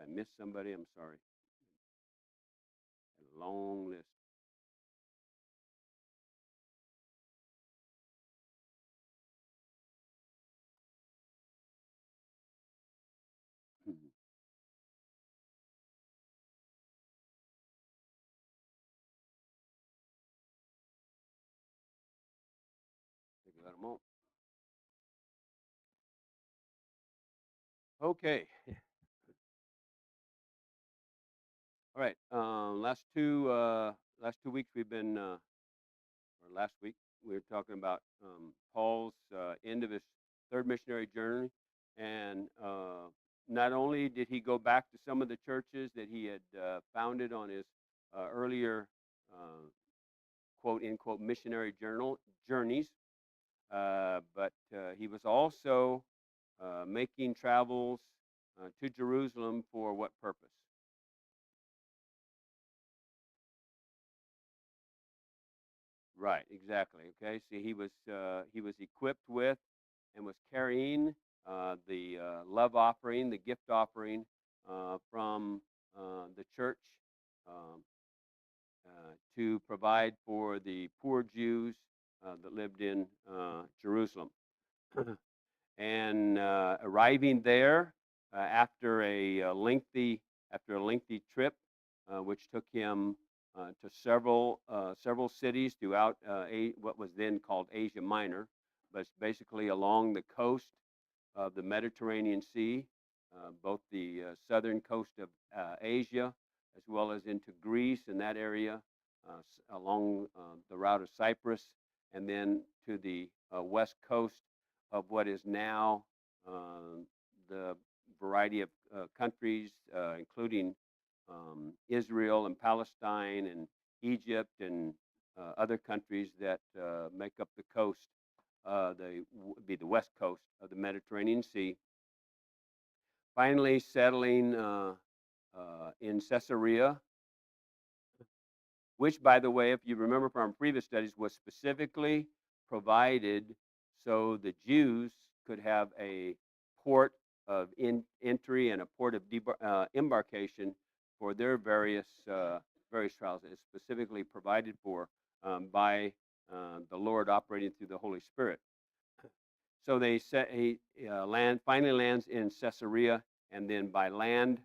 I missed somebody, I'm sorry. A long list. Mhm. Take a little moment. Okay. All right. Last two weeks we've been, or last week we were talking about Paul's end of his third missionary journey, and not only did he go back to some of the churches that he had founded on his earlier uh, quote unquote missionary journeys, but he was also making travels to Jerusalem for what purpose? Right, exactly. Okay, see, he was equipped with and was carrying the love offering, the gift offering from the church um, to provide for the poor Jews that lived in Jerusalem. And arriving there after a lengthy trip, which took him to several cities throughout what was then called Asia Minor, but it's basically along the coast of the Mediterranean Sea, both the southern coast of Asia, as well as into Greece and that area, along the route of Cyprus, and then to the west coast of what is now the variety of countries, including Israel and Palestine and Egypt and other countries that make up the coast, be the west coast of the Mediterranean Sea. Finally, settling in Caesarea, which, by the way, if you remember from our previous studies, was specifically provided so the Jews could have a port of entry and a port of embarkation for their various trials. It's specifically provided for by the Lord operating through the Holy Spirit. So he finally lands in Caesarea, and then by land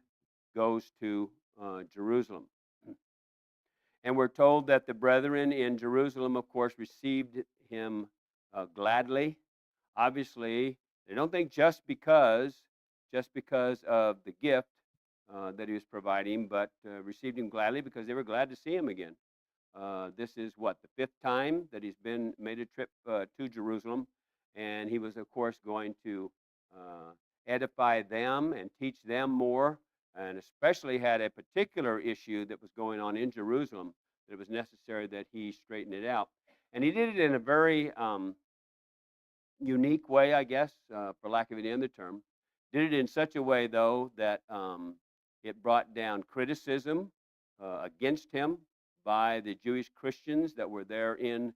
goes to Jerusalem. And we're told that the brethren in Jerusalem, of course, received him gladly. Obviously, they don't think just because of the gift that he was providing, but received him gladly because they were glad to see him again. This is what, the fifth time that he's made a trip to Jerusalem, and he was, of course, going to edify them and teach them more, and especially had a particular issue that was going on in Jerusalem that it was necessary that he straighten it out. And he did it in a very unique way, I guess, for lack of any other term. Did it in such a way, though, that it brought down criticism against him by the Jewish Christians that were there in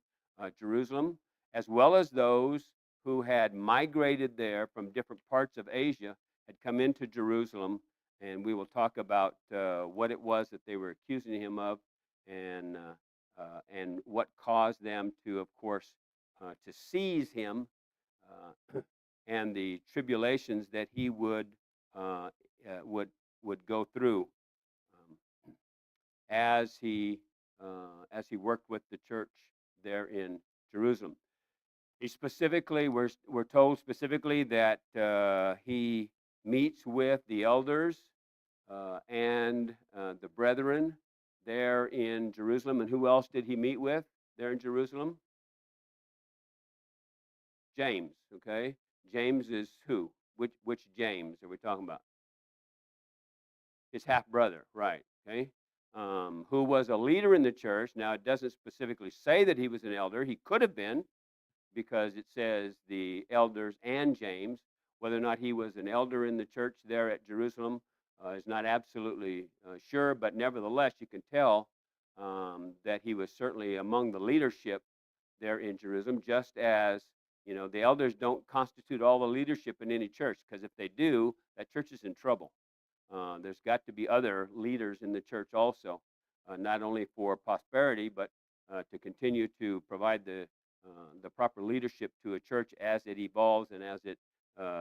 Jerusalem, as well as those who had migrated there from different parts of Asia, had come into Jerusalem. And we will talk about what it was that they were accusing him of, and what caused them to, of course, to seize him, and the tribulations that he uh, would go through um, as he worked with the church there in Jerusalem. We're told specifically that he meets with the elders and the brethren there in Jerusalem. And who else did he meet with there in Jerusalem? James. Okay, James is who? Which James are we talking about? His half brother, right? Okay, who was a leader in the church. Now it doesn't specifically say that he was an elder. He could have been, because it says the elders and James. Whether or not he was an elder in the church there at Jerusalem is not absolutely sure, but nevertheless, you can tell that he was certainly among the leadership there in Jerusalem, just as the elders don't constitute all the leadership in any church, because if they do, that church is in trouble. There's got to be other leaders in the church also, not only for prosperity, but to continue to provide the proper leadership to a church as it evolves and as it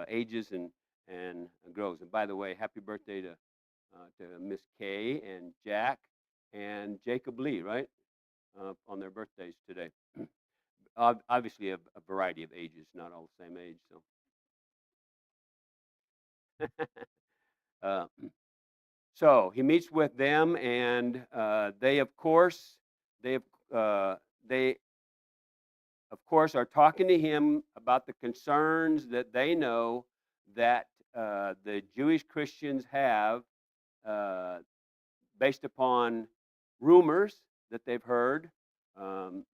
ages and grows. And by the way, happy birthday to Miss Kay and Jack and Jacob Lee, right? On their birthdays today. Obviously, a variety of ages, not all the same age. So, uh, so he meets with them, and they, of course, they, have- they, of course, are talking to him about the concerns that they know that the Jewish Christians have, uh, based upon rumors that they've heard. Um,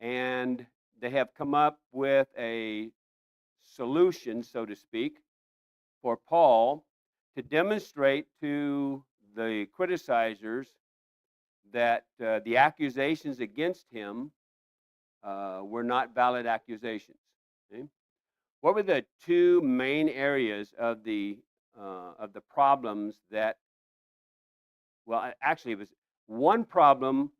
and they have come up with a solution, so to speak, for Paul to demonstrate to the criticizers that the accusations against him were not valid accusations. Okay? What were the two main areas of the problems that? Well, actually, it was one problem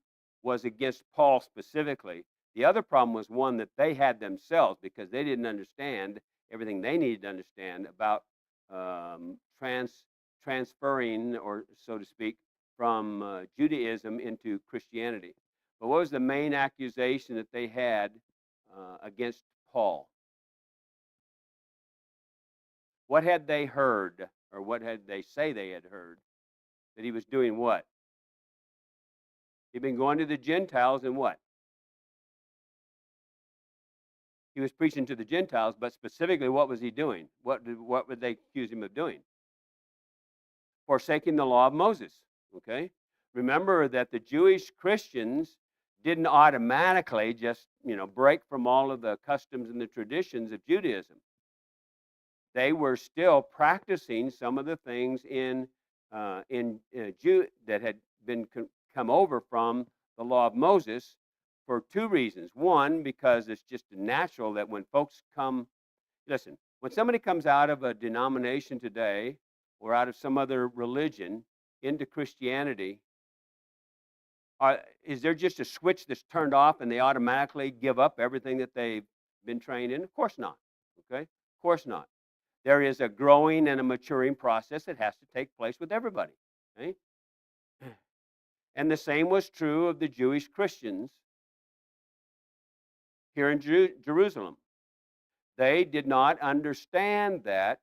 was against Paul specifically. The other problem was one that they had themselves because they didn't understand everything they needed to understand about um, transferring, or so to speak, from Judaism into Christianity. But what was the main accusation that they had against Paul? What had they heard, or what had they say they had heard? That he was doing what? He'd been going to the Gentiles and what? He was preaching to the Gentiles, but specifically, what was he doing? What would they accuse him of doing? Forsaking the law of Moses. Okay? Remember that the Jewish Christians didn't automatically just, break from all of the customs and the traditions of Judaism. They were still practicing some of the things in Jew that had been come over from the law of Moses for two reasons. One, because it's just natural that when folks come, listen, when somebody comes out of a denomination today or out of some other religion into Christianity, is there just a switch that's turned off and they automatically give up everything that they've been trained in? Of course not. Okay? Of course not. There is a growing and a maturing process that has to take place with everybody. Okay? And the same was true of the Jewish Christians here in Jerusalem. They did not understand that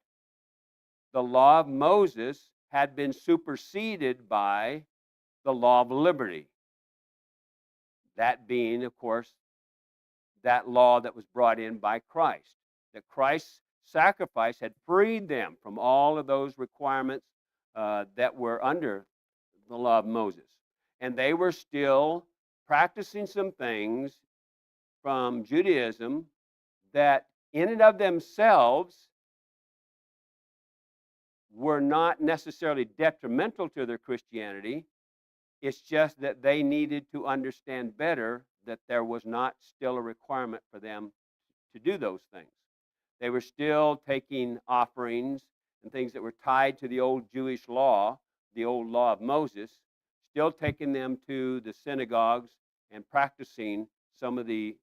the law of Moses had been superseded by the law of liberty. That being, of course, that law that was brought in by Christ. That Christ's sacrifice had freed them from all of those requirements that were under the law of Moses. And they were still practicing some things from Judaism that, in and of themselves, were not necessarily detrimental to their Christianity. It's just that they needed to understand better that there was not still a requirement for them to do those things. They were still taking offerings and things that were tied to the old Jewish law, the old law of Moses, still taking them to the synagogues and practicing some of the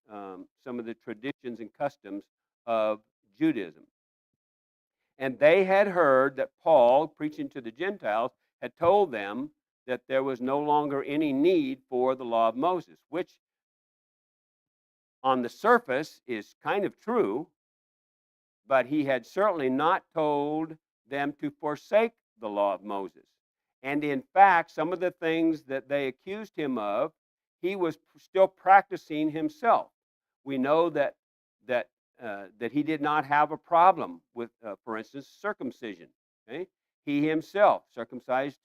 traditions and customs of Judaism. And they had heard that Paul, preaching to the Gentiles, had told them that there was no longer any need for the law of Moses, which on the surface is kind of true, but he had certainly not told them to forsake the law of Moses. And in fact, some of the things that they accused him of, he was still practicing himself. We know that he did not have a problem with, for instance, circumcision. Okay, he himself circumcised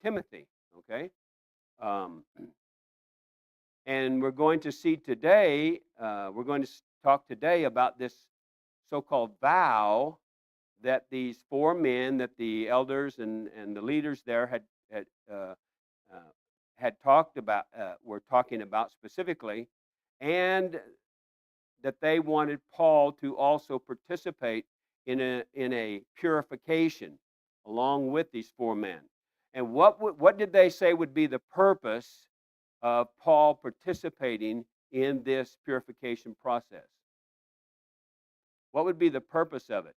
Timothy. Okay, um, and we're going to see today. We're going to talk today about this so-called vow that these four men, that the elders and the leaders there uh, uh, had talked about, were talking about specifically, and that they wanted Paul to also participate in a purification along with these 4 men. And what did they say would be the purpose of Paul participating in this purification process? What would be the purpose of it?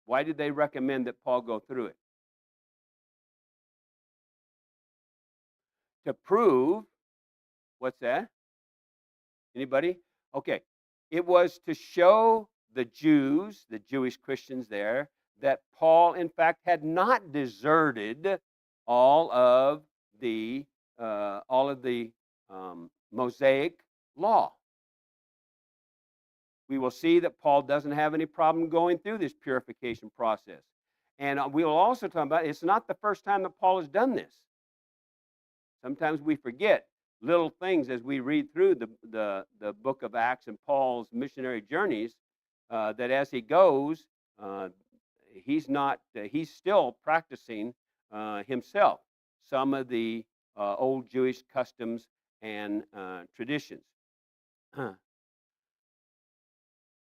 Why did they recommend that Paul go through it? To prove, what's that? Anybody? Okay. It was to show the Jews, the Jewish Christians there, that Paul, in fact, had not deserted all of the Mosaic law. We will see that Paul doesn't have any problem going through this purification process. And we will also talk about it's not the first time that Paul has done this. Sometimes we forget little things as we read through the book of Acts and Paul's missionary journeys, that as he goes, he's still practicing himself some of the old Jewish customs and traditions.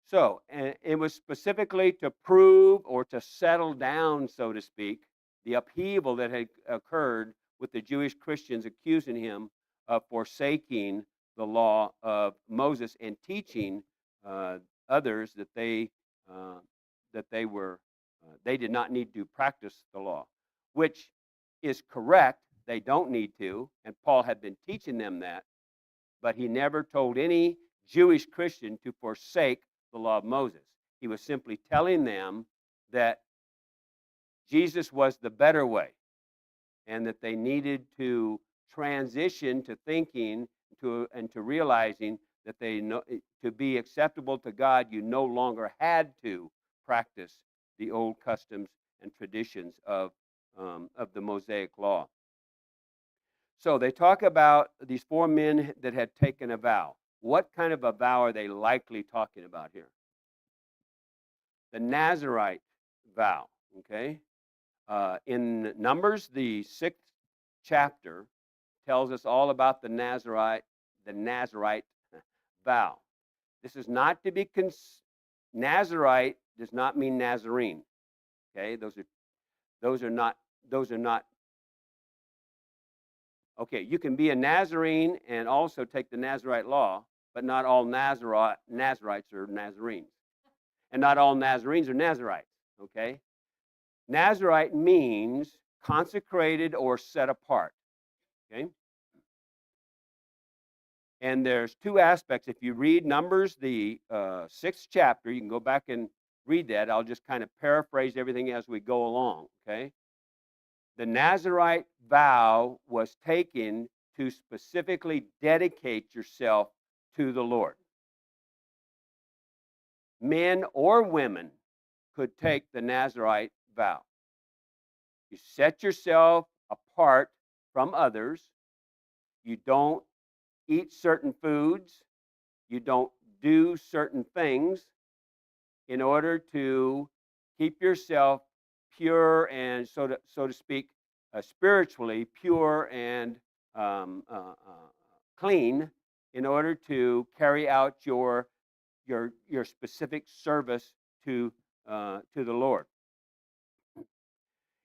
So, and it was specifically to prove or to settle down, so to speak, the upheaval that had occurred with the Jewish Christians accusing him of forsaking the law of Moses and teaching others that they did not need to practice the law, which is correct. They don't need to, and Paul had been teaching them that, but he never told any Jewish Christian to forsake the law of Moses. He was simply telling them that Jesus was the better way and that they needed to transition to thinking and to realizing that to be acceptable to God, you no longer had to practice the old customs and traditions of the Mosaic law. So they talk about these 4 men that had taken a vow. What kind of a vow are they likely talking about here? The Nazarite vow, okay? In Numbers, the 6th chapter tells us all about the Nazarite vow. This is not to be Nazarite does not mean Nazarene. Okay, those are not. Okay, you can be a Nazarene and also take the Nazarite law, but not all Nazarites are Nazarenes. And not all Nazarenes are Nazarites, okay? Nazarite means consecrated or set apart, okay? And there's 2 aspects. If you read Numbers, the 6th chapter, you can go back and read that. I'll just kind of paraphrase everything as we go along, okay? The Nazarite vow was taken to specifically dedicate yourself to the Lord. Men or women could take the Nazarite vow. You set yourself apart from others. You don't eat certain foods. You don't do certain things in order to keep yourself pure and, so to speak, spiritually pure and clean, in order to carry out your specific service to the Lord.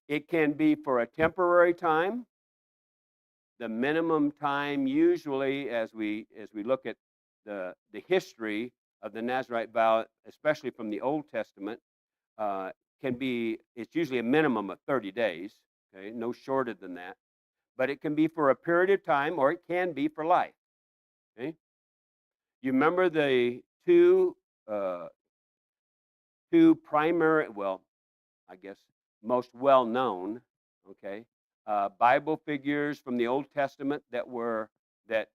It can be for a temporary time. The minimum time, usually, as we look at the history of the Nazarite vow, especially from the Old Testament, it's usually a minimum of 30 days, okay, no shorter than that. But it can be for a period of time, or it can be for life, okay? You remember the two primary, well, I guess most well-known, okay, Bible figures from the Old Testament that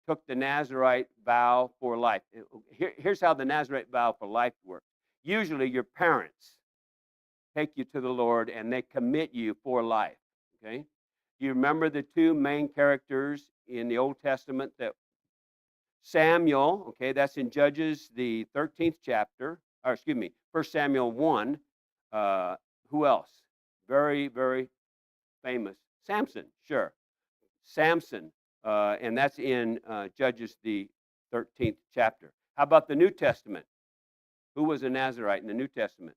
took the Nazarite vow for life. Here's how the Nazarite vow for life works. Usually your parents take you to the Lord and they commit you for life, okay? You remember the 2 main characters in the Old Testament that Samuel, okay, that's in Judges, the 13th chapter, or excuse me, 1 Samuel 1. Who else? Very, very famous. Samson, sure. Samson, and that's in Judges, the 13th chapter. How about the New Testament? Who was a Nazarite in the New Testament?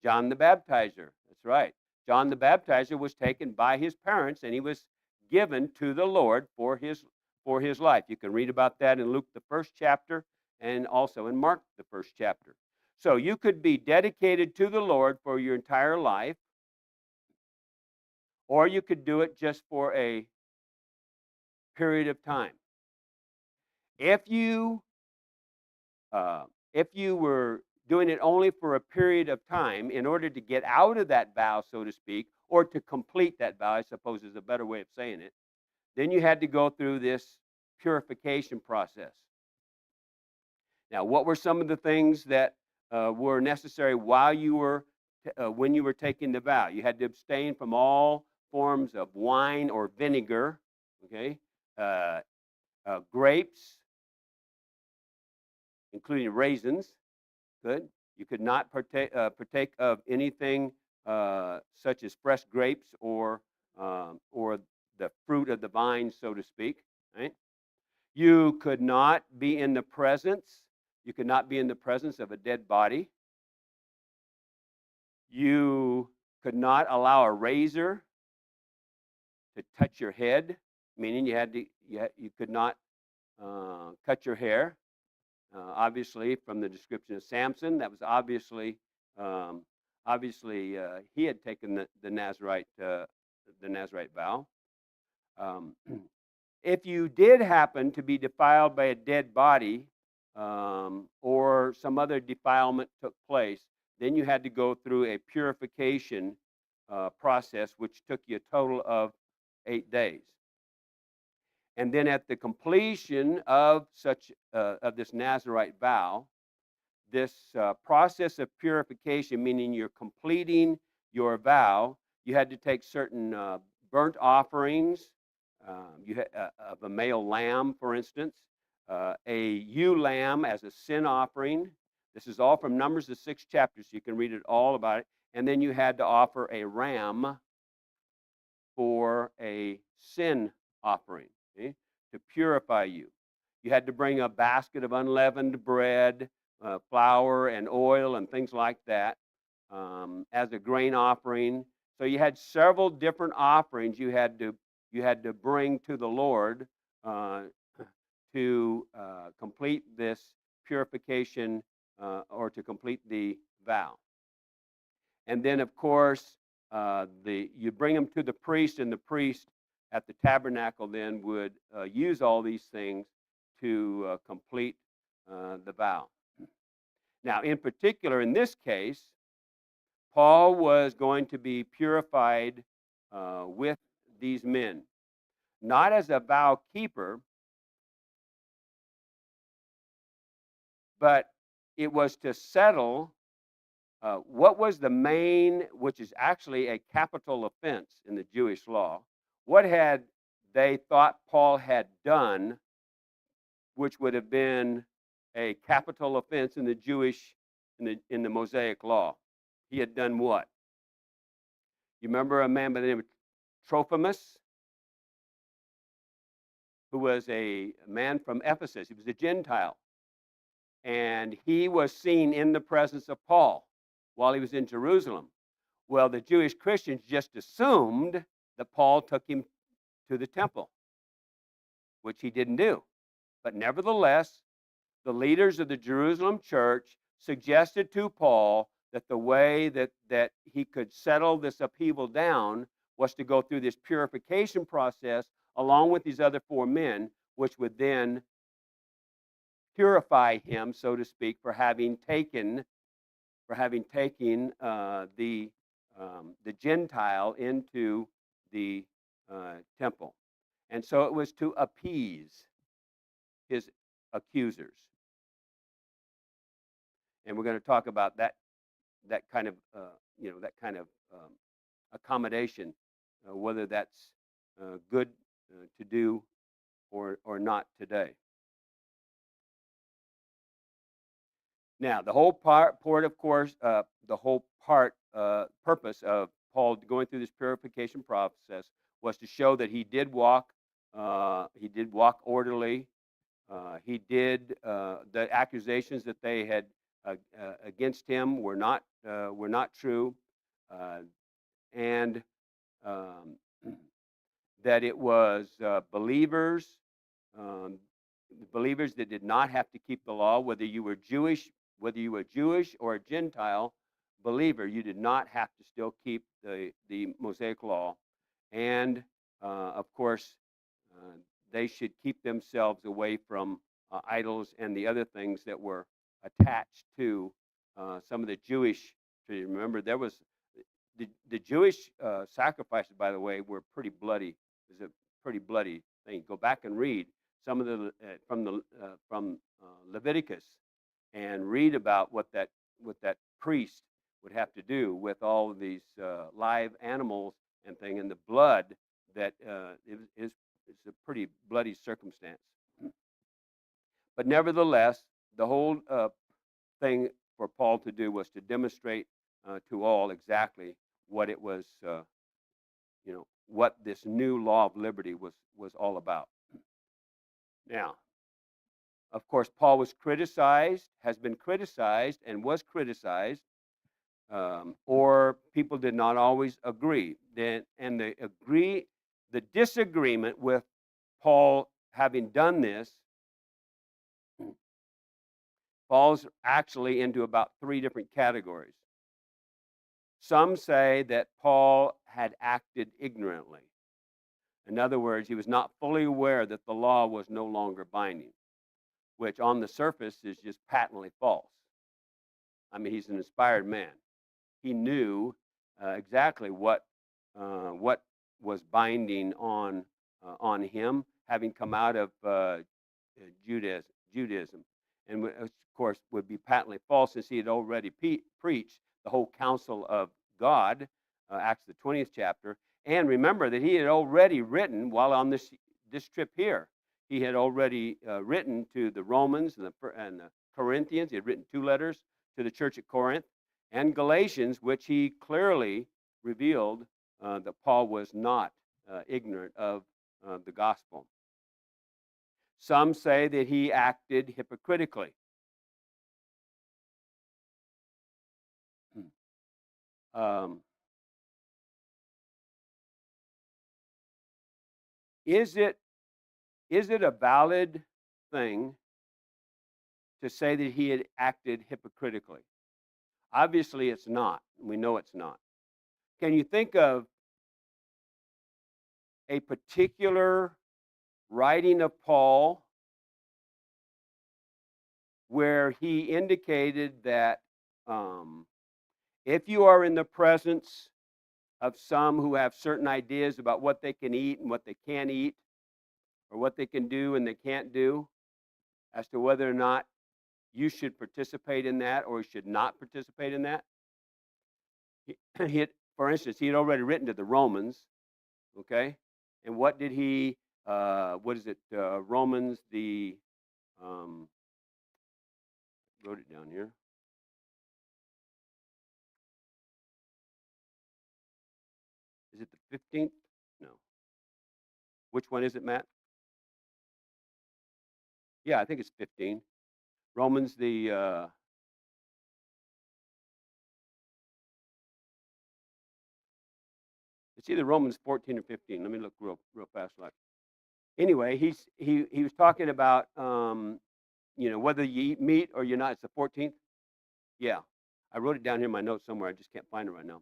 John the Baptizer. That's right. John the Baptizer was taken by his parents, and he was given to the Lord for his life. You can read about that in Luke the first chapter and also in Mark the first chapter. So you could be dedicated to the Lord for your entire life, or you could do it just for a period of time. If you if you were doing it only for a period of time, in order to get out of that vow, so to speak, or to complete that vow, I suppose is a better way of saying it, then you had to go through this purification process. Now, what were some of the things that were necessary while you were when you were taking the vow? You had to abstain from all forms of wine or vinegar, okay, uh, grapes, including raisins. Good. You could not partake of anything such as fresh grapes or the fruit of the vine, so to speak. Right? You could not be in the presence. You could not be in the presence of a dead body. You could not allow a razor to touch your head, meaning you could not cut your hair. Obviously, from the description of Samson, that was um, he had taken the Nazarite vow. Um, if you did happen to be defiled by a dead body, or some other defilement took place, then you had to go through a purification process, which took you a total of 8 days. And then at the completion of this Nazarite vow, this process of purification, meaning you're completing your vow, you had to take certain burnt offerings, of a male lamb, for instance, a ewe lamb as a sin offering. This is all from Numbers, the 6th chapter, so you can read it all about it. And then you had to offer a ram for a sin offering, okay, to purify you. You had to bring a basket of unleavened bread, flour, and oil, and things like that as a grain offering. So you had several different offerings you had to bring to the Lord uh, to complete this purification or to complete the vow. And then, of course, you bring them to the priest, and the priest at the tabernacle then would use all these things to complete the vow. Now, in particular, in this case, Paul was going to be purified with these men, not as a vow keeper, but it was to settle what was the main, which is actually a capital offense in the Jewish law. What had they thought Paul had done, which would have been a capital offense in in the Mosaic law? He had done what? You remember a man by the name of Trophimus, who was a man from Ephesus. He was a Gentile, and he was seen in the presence of Paul while he was in Jerusalem. Well, the Jewish Christians just assumed that Paul took him to the temple, which he didn't do. But nevertheless, the leaders of the Jerusalem church suggested to Paul that the way that he could settle this upheaval down was to go through this purification process along with these other 4 men, which would then purify him, so to speak, for having taken the Gentile into the temple. And so it was to appease his accusers. And we're going to talk about that kind of accommodation, whether that's good to do or not today. Now, the whole of course, the whole purpose of Paul going through this purification process was to show that he did walk orderly. The accusations that they had against him were not true, and um, that it was um, believers that did not have to keep the law, whether you were Jewish, or a Gentile believer, you did not have to still keep the Mosaic law, and of course, uh, they should keep themselves away from idols and the other things that were attached to some of the Jewish tradition. Remember, there was the Jewish sacrifices, by the way, were pretty bloody. It was a pretty bloody thing. Go back and read some of the from Leviticus, and read about what that priest would have to do with all of these live animals and thing, and the blood that is a pretty bloody circumstance. But nevertheless, the whole thing for Paul to do was to demonstrate to all exactly what it was, what this new law of liberty was all about. Now, of course, Paul was criticized, has been criticized, and was criticized, or people did not always agree. And the disagreement with Paul having done this falls actually into about three different categories. Some say that Paul had acted ignorantly. In other words, he was not fully aware that the law was no longer binding, which on the surface is just patently false. I mean, he's an inspired man. He knew exactly what was binding on him, having come out of Judaism, and of course would be patently false since he had already preached the whole counsel of God, Acts the 20th chapter. And remember that he had already written while on this trip here. He had already written to the Romans and the Corinthians. He had written 2 letters to the church at Corinth, and Galatians, which he clearly revealed that Paul was not ignorant of the gospel. Some say that he acted hypocritically. Um, is it a valid thing to say that he had acted hypocritically? Obviously, it's not. We know it's not. Can you think of a particular writing of Paul where he indicated that if you are in the presence of some who have certain ideas about what they can eat and what they can't eat, or what they can do and they can't do, as to whether or not you should participate in that or should not participate in that? For instance, he had already written to the Romans, okay? And what did he, what is it, Romans, wrote it down here. Is it the 15th? No. Which one is it, Matt? Yeah, I think it's 15. Romans, it's either Romans 14 or 15. Let me look real fast. Anyway, he was talking about, whether you eat meat or you're not. It's the 14th. Yeah, I wrote it down here in my notes somewhere. I just can't find it right now.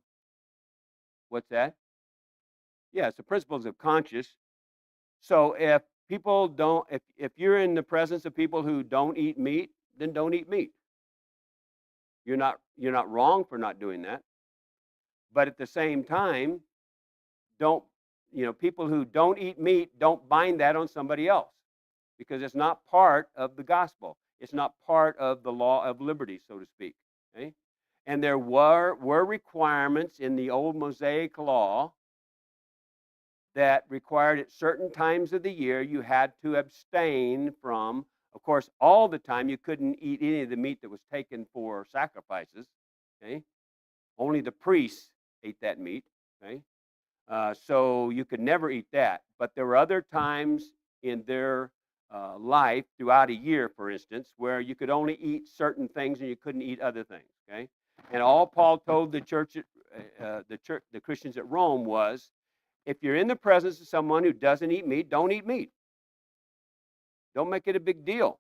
What's that? Yeah, it's the principles of conscience. So if people don't, if you're in the presence of people who don't eat meat, then don't eat meat. You're not wrong for not doing that. But at the same time, don't, people who don't eat meat, don't bind that on somebody else, because it's not part of the gospel. It's not part of the law of liberty, so to speak. Okay? And there were requirements in the old Mosaic law that required at certain times of the year you had to abstain from. Of course, all the time you couldn't eat any of the meat that was taken for sacrifices. Okay? Only the priests ate that meat. Okay? So you could never eat that. But there were other times in their life throughout a year, for instance, where you could only eat certain things and you couldn't eat other things. Okay, and all Paul told the the Christians at Rome was, if you're in the presence of someone who doesn't eat meat, don't eat meat. Don't make it a big deal,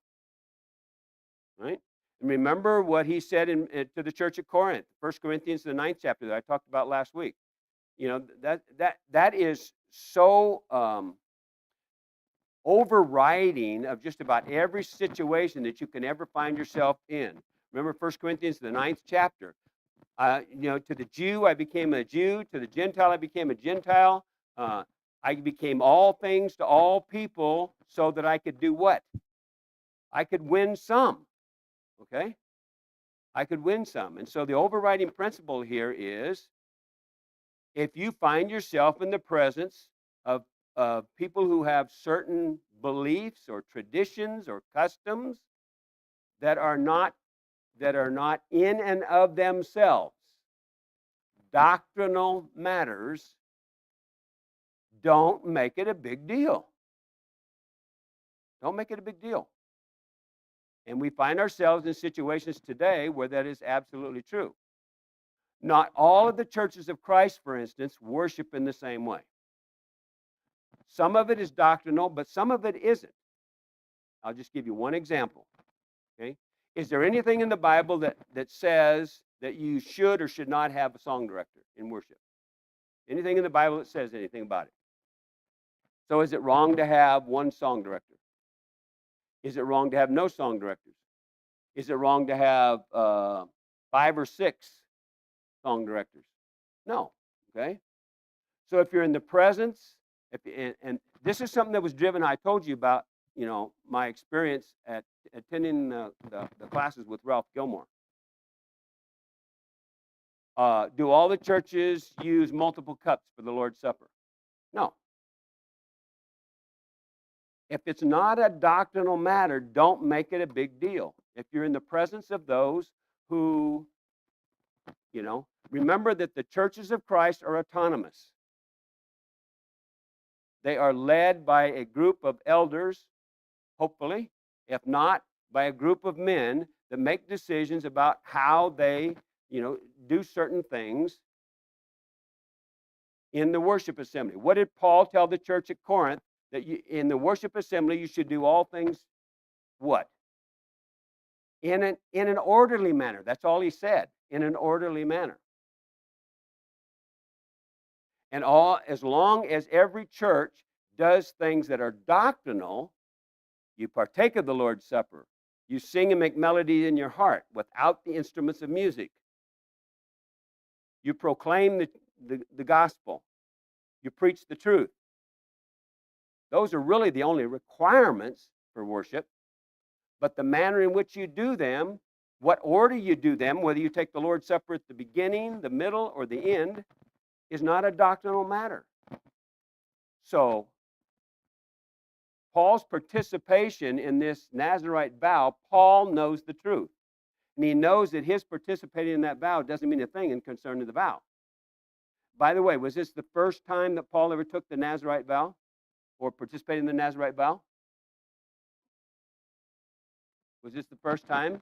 right? And remember what he said to the church at Corinth, 1 Corinthians, the 9th chapter that I talked about last week. You know, that is so overriding of just about every situation that you can ever find yourself in. Remember 1 Corinthians, the 9th chapter. You know, to the Jew, I became a Jew. To the Gentile, I became a Gentile. I became all things to all people so that I could do what? I could win some. Okay? I could win some. And so the overriding principle here is, if you find yourself in the presence of people who have certain beliefs or traditions or customs that are not in and of themselves doctrinal matters, don't make it a big deal. Don't make it a big deal. And we find ourselves in situations today where that is absolutely true. Not all of the churches of Christ, for instance, worship in the same way. Some of it is doctrinal, but some of it isn't. I'll just give you one example. Okay? Is there anything in the Bible that says that you should or should not have a song director in worship? Anything in the Bible that says anything about it? So is it wrong to have one song director? Is it wrong to have no song directors? Is it wrong to have 5 or 6 song directors? No. Okay? So if you're in the presence, and this is something that was driven, I told you about, you know, my experience at attending the classes with Ralph Gilmore. Do all the churches use multiple cups for the Lord's Supper? No. If it's not a doctrinal matter, don't make it a big deal. If you're in the presence of those who, you know, remember that the churches of Christ are autonomous. They are led by a group of elders, hopefully, if not by a group of men that make decisions about how they, you know, do certain things in the worship assembly. What did Paul tell the church at Corinth? That in the worship assembly, you should do all things what? In an orderly manner. That's all he said, in an orderly manner. And as long as every church does things that are doctrinal, you partake of the Lord's Supper. You sing and make melody in your heart without the instruments of music. You proclaim the gospel. You preach the truth. Those are really the only requirements for worship. But the manner in which you do them, what order you do them, whether you take the Lord's Supper at the beginning, the middle, or the end, is not a doctrinal matter. So, Paul's participation in this Nazirite vow, Paul knows the truth. And he knows that his participating in that vow doesn't mean a thing in concern to the vow. By the way, was this the first time that Paul ever took the Nazirite vow or participated in the Nazirite vow? Was this the first time?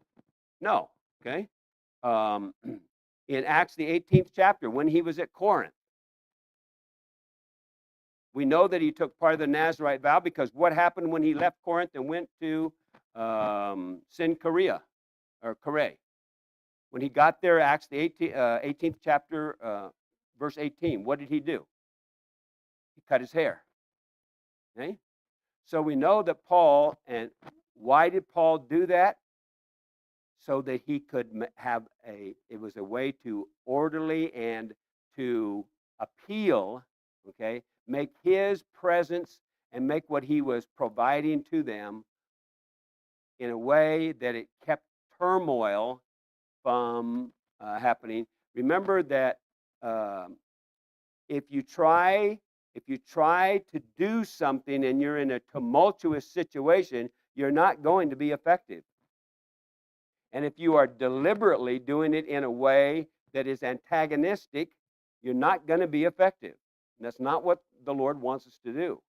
No. Okay. In Acts, the 18th chapter, when he was at Corinth, we know that he took part of the Nazirite vow because what happened when he left Corinth and went to Cenchrea, or Caray? When he got there, Acts, the 18th chapter, verse 18, what did he do? He cut his hair. Okay? So we know that Paul, and why did Paul do that? So that he could have it was a way to orderly and to appeal, okay, make his presence and make what he was providing to them in a way that it kept turmoil from happening. Remember that if you try to do something and you're in a tumultuous situation, you're not going to be effective. And if you are deliberately doing it in a way that is antagonistic, you're not going to be effective. And that's not what the Lord wants us to do.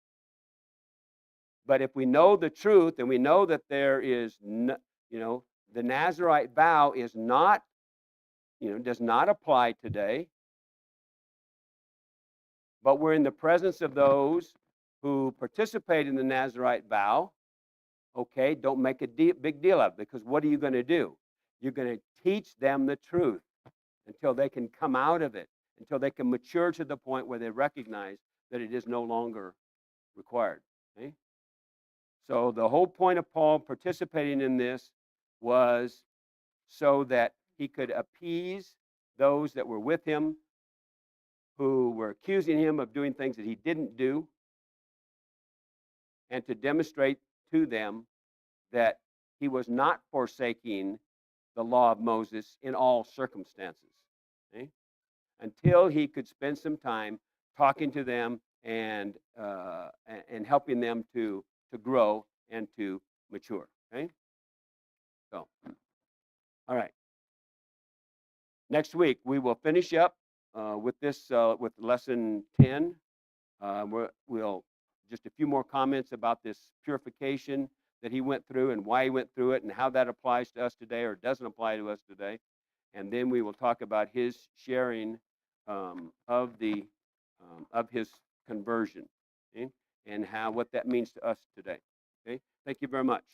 But if we know the truth and we know that there is, no, the Nazarite vow is not, does not apply today, but we're in the presence of those who participate in the Nazarite vow, okay, don't make a big deal of it, because what are you going to do? You're going to teach them the truth until they can come out of it, until they can mature to the point where they recognize that it is no longer required. Okay? So the whole point of Paul participating in this was so that he could appease those that were with him who were accusing him of doing things that he didn't do, and to demonstrate to them that he was not forsaking the law of Moses in all circumstances, okay? Until he could spend some time talking to them and helping them to grow and to mature. Okay, so all right. Next week we will finish up with this with lesson 10. We'll just a few more comments about this purification that he went through and why he went through it and how that applies to us today or doesn't apply to us today. And then we will talk about his sharing of his conversion, okay? And what that means to us today. Okay, thank you very much.